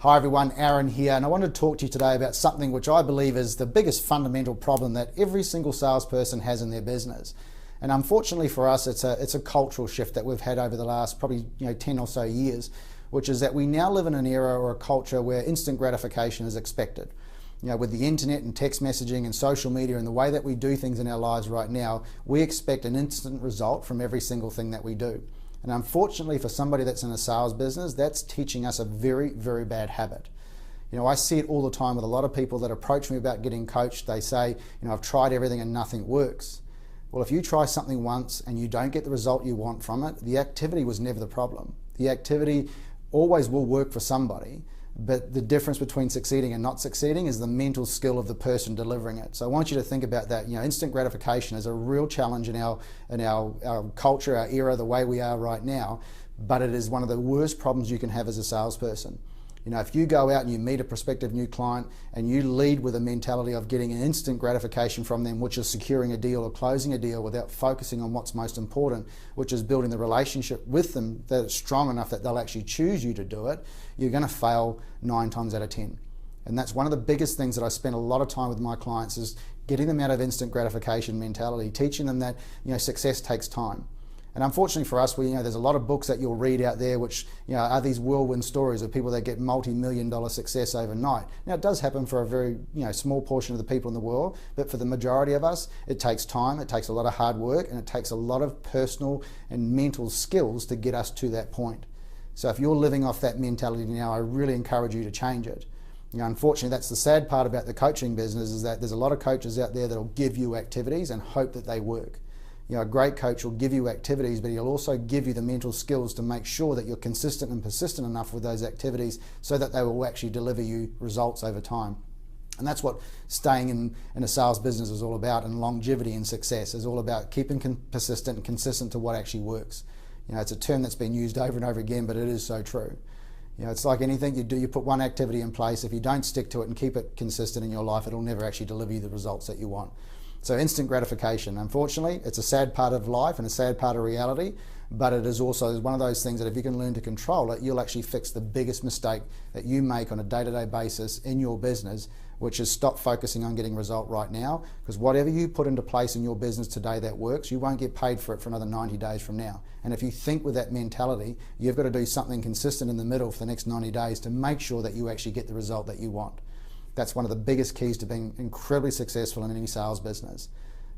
Hi everyone, Aaron here, and I wanted to talk to you today about something which I believe is the biggest fundamental problem that every single salesperson has in their business. And unfortunately for us, it's a cultural shift that we've had over the last probably 10 or so years, which is that we now live in an era or a culture where instant gratification is expected. With the internet and text messaging and social media and the way that we do things in our lives right now, we expect an instant result from every single thing that we do. And unfortunately for somebody that's in a sales business, that's teaching us a very, very bad habit. I see it all the time with a lot of people that approach me about getting coached. They say, I've tried everything and nothing works. Well, if you try something once and you don't get the result you want from it, the activity was never the problem. The activity always will work for somebody, but the difference between succeeding and not succeeding is the mental skill of the person delivering it. So I want you to think about that. Instant gratification is a real challenge in our culture, our era, the way we are right now, but it is one of the worst problems you can have as a salesperson. If you go out and you meet a prospective new client and you lead with a mentality of getting an instant gratification from them, which is securing a deal or closing a deal without focusing on what's most important, which is building the relationship with them that it's strong enough that they'll actually choose you to do it, you're going to fail 9 times out of 10. And that's one of the biggest things that I spend a lot of time with my clients is getting them out of instant gratification mentality, teaching them that success takes time. And unfortunately for us, there's a lot of books that you'll read out there which are these whirlwind stories of people that get multi-million-dollar success overnight. Now it does happen for a very small portion of the people in the world, but for the majority of us, it takes time, it takes a lot of hard work, and it takes a lot of personal and mental skills to get us to that point. So if you're living off that mentality now, I really encourage you to change it. Unfortunately, that's the sad part about the coaching business, is that there's a lot of coaches out there that'll give you activities and hope that they work. A great coach will give you activities, but he'll also give you the mental skills to make sure that you're consistent and persistent enough with those activities so that they will actually deliver you results over time. And that's what staying in a sales business is all about, and longevity and success is all about keeping persistent and consistent to what actually works. It's a term that's been used over and over again, but it is so true. It's like anything you do, you put one activity in place. If you don't stick to it and keep it consistent in your life, it'll never actually deliver you the results that you want. So instant gratification, unfortunately, it's a sad part of life and a sad part of reality, but it is also one of those things that if you can learn to control it, you'll actually fix the biggest mistake that you make on a day-to-day basis in your business, which is stop focusing on getting result right now, because whatever you put into place in your business today that works, you won't get paid for it for another 90 days from now. And if you think with that mentality, you've got to do something consistent in the middle for the next 90 days to make sure that you actually get the result that you want. That's one of the biggest keys to being incredibly successful in any sales business.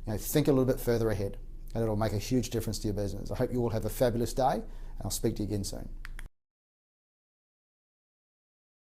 Think a little bit further ahead, and it'll make a huge difference to your business. I hope you all have a fabulous day, and I'll speak to you again soon.